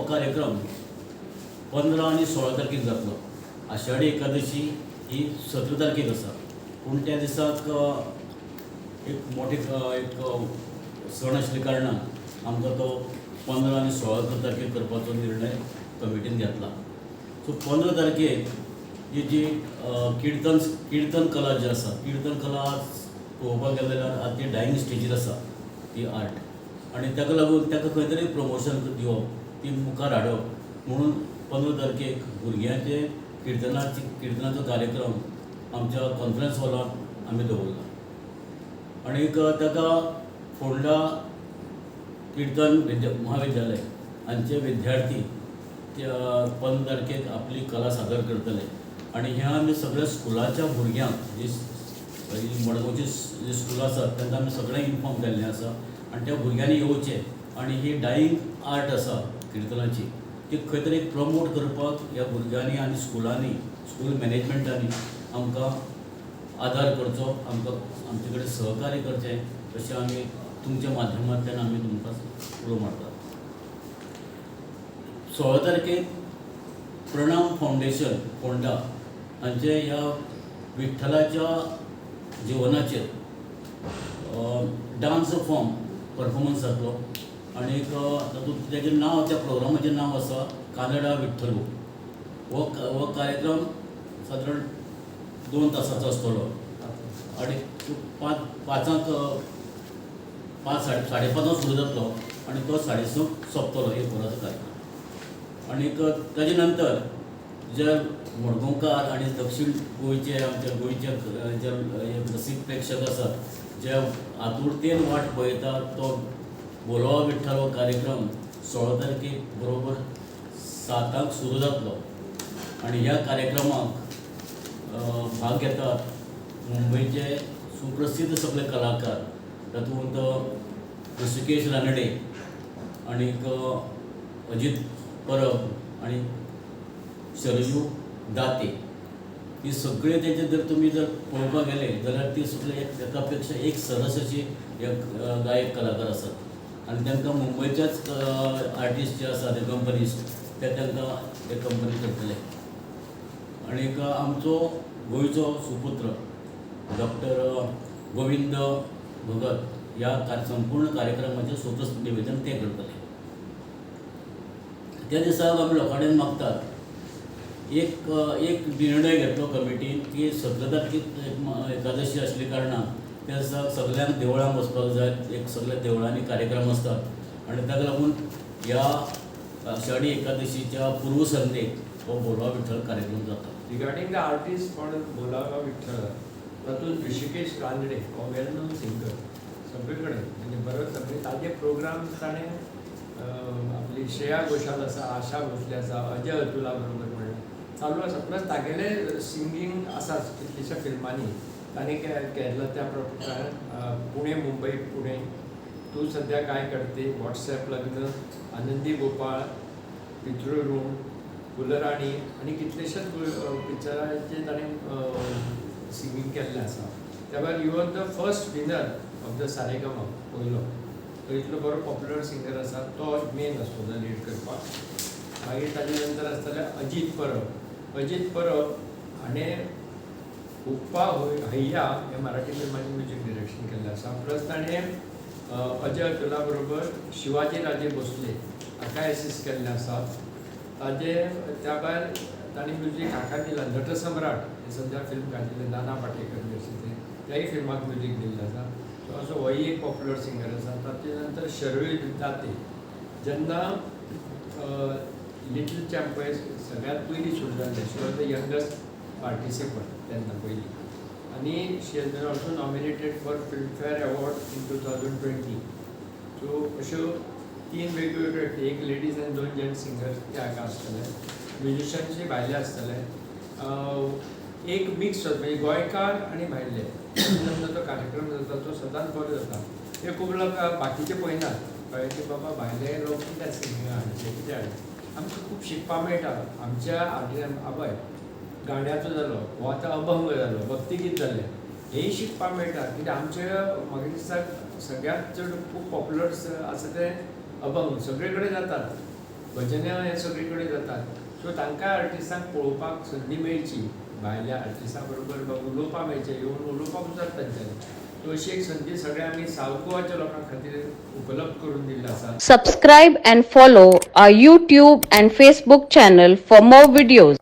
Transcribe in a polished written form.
हो कार्यक्रम 15 आणि 16 तारखेक जातलो. आषाढी एकादशी ही 17 तारखेक आसा, पूण त्या दिसाक एक मोठे एक सण आशिल्ल्या कारणान आमकां तो 15 आणि 16 तारखेक करपाचो निर्णय कमिटीन घेतला. सो 15 तारखेक जी कीर्तन कला जी आसा, कीर्तन कला पळोवपाक गेले जाल्यार आतां ती डायिंग स्टेजीर आसा ती आर्ट, आनी ताका लागून ताका खंय तरी प्रमोशन दिवप, ती मुखार हाडप म्हणून 15 तारखेक भुरग्यांचे कीर्तनाचो कार्यक्रम आमच्या कॉन्फरन्स हॉलांत आमी दवरला. आनीक ताका फोंडा कीर्तन महाविद्यालय हांचे विद्यार्थी 15 तारखेक आपली कला सादर करतले. आनी ह्या आमी सगळ्या स्कुलाच्या भुरग्यांक जी मडगांवची जी स्कुलां आसात तांकां आमी सगळ्यांक इन्फॉर्म केल्लें आसा, आनी त्या भुरग्यांनी येवचें आनी ही डायिंग आर्ट आसा कीर्तनाची ती खंय तरी प्रमोट करपाक ह्या भुरग्यांनी आनी स्कुलांनी, स्कूल मॅनेजमेंटांनी आमकां आदार करचो, आमकां आमचे कडेन सहकार्य करचें अशें आमी तुमच्या माध्यमांतल्यान आमी तुमकां उलो मारतात. 16 तारखेक प्रणाम फावंडेशन फोंडा हांचे ह्या विठ्ठलाच्या जिवनाचेर डान्स फॉर्म परफॉर्मन्स जातलो. आनीक तातूंत तेजें नांव, त्या प्रोग्रामाचें नांव आसा कानडा विठ्ठलू. हो कार्यक्रम सादारण 2 तासाचो आसतलो आनी 5:30 5:30 सुरू जातलो आनी तो 6:30 सोंपतलो, 1 वराचो कार्यक्रम. आनीक ताजे नंतर जे मडगांवकार आनी दक्षिण गोंयचे आमच्या गोंयचे जे रसीक प्रेक्षक आसात, जे आतुरतेन वाट पळयतात, तो बोलवा विठ्ठल हो कार्यक्रम 16 तारखेक बरोबर 7:00 सुरू जातलो. आनी ह्या कार्यक्रमाक भाग घेतात मुंबयचे सुप्रसिद्ध सगळे कलाकार. तातूंत ऋषिकेश रानडे आनीक अजीत परब आनी शरयू दाते, ही सगळे तेजे जर तुमी जर पळोवपाक गेले जाल्यार ती सगळे एका पेक्षा एक सरस अशी गायक कलाकार आसात. आनी तांकां मुंबयच्याच आर्टिस्ट जे आसा ते कंपनीस्ट ते तांकां हे कंपनी करतले. आनीक आमचो गोंयचो सुपुत्र डॉक्टर गोविंद भगत ह्या संपूर्ण कार्यक्रमाचें स्वतंत्र निवेदन ते करतले. त्या दिसाक आमी लोकांडेन मागतात एक निर्णय घेतलो कमिटीन की 17 तारखेक एकादशी आसल्या कारणान त्या दिसाक सगळ्यांक देवळांत वचपाक जाय. एक सगळ्या देवळांनी कार्यक्रम आसतात आनी ताका लागून ह्या आषाढी एकादशीच्या पूर्व संध्येक हो बोलवा विठ्ठल कार्यक्रम जाता. रिगार्डिंग द आर्टिस्ट फॉर बोलावा विठ्ठल, तातूंत ऋषिकेश रानडे हो वेल नोन सिंगर सगळे कडेन म्हणजे बरो सगळे ताजे प्रोग्राम ताणें आपली श्रेया घोषाल आसा, आशा भोसले आसा, अजय अतुला बरोबर म्हणलें चालू आसा. प्लस तागेले सिंगींग आसाच कितलींश्या फिल्मांनी ताणें केल्लो. त्या प्रकारान पुणे मुंबई पुणे, तू सध्या काय करते, व्हॉट्सॲप लग्न, आनंदी गोपाळ, पितृऋण, फुलराणी आनी कितलेशेच पिक्चरांचे ताणें सिंगींग केल्लें आसा. त्या भायर you are the first winner of the Saregama पयलो. तो इतलो बरो पॉप्युलर सिंगर आसा, तो मेन आसतलो लीड करपाक. मागीर ताजे नंतर आसतले अजीत परब. अजीत परब हाणें उप्पा हैया हे मराठी फिल्माचें म्युजीक डिरेक्शन केल्लें आसा. प्लस ताणें अजय अतुला बरोबर शिवाजी राजे भोसले हाका एसिस्ट केल्लें आसा. ताजे त्या भायर ताणें म्युजीक हाका दिलां नटसम्राट हे सद्या फिल्म गाजिल्लें नाना पाटेकर बी अशें तें त्याय फिल्माक म्युजीक दिल्लें आसा. सो असो होय एक पॉप्युलर सिंगर आसा. ताचे नंतर शरयू दाते जेन्ना लिटल चॅम्पय सगळ्यांत पयलीं सुरू जाल्लें, she was the youngest participant तेन्ना पयलीं. आनी she has been also nominated for Filmfare award in 2020. So अश्यो 3 वेगवेगळे, एक लेडीज आनी 2 जेंट्स सिंगर्स ते हाका आसतले. म्युजिशन्सचे भायले आसतले. एक मिक्स म्हणजे गोंयकार आनी भायले जेन्ना तो कार्यक्रम जाता तो सदांच बरो जाता. ते खूब लोक बाकीचे पळयनात कळ्ळें की बाबा भायले लोक कित्याक सिंगिंगा हाडचे, कित्याक आमकां खूब शिकपाक मेळटा. आमच्या आबय गाण्याचो जालो, हो आतां अभंग जालो, भक्तिगीत जालें, हेंय शिकपाक मेळटा. कित्याक आमचे म्हाका दिसता सगळ्यांत चड खूब पॉप्युलर आसा ते अभंग सगळे कडेन जातात. भजनां हे सगळीकडे जातात सो तांकां आर्टिस्टांक पळोवपाक संदी मेळची भायल्या आर्टिस्टां बरोबर उलोवपाक मेळचें येवन उलोवपाक जाता तांच्यांनी सो अशी एक संदी सगळ्या आमी सावथ गोवाच्या लोकां खातीर उपलब्ध करून दिल्ली आसा. Subscribe and follow our YouTube and Facebook channel for more videos.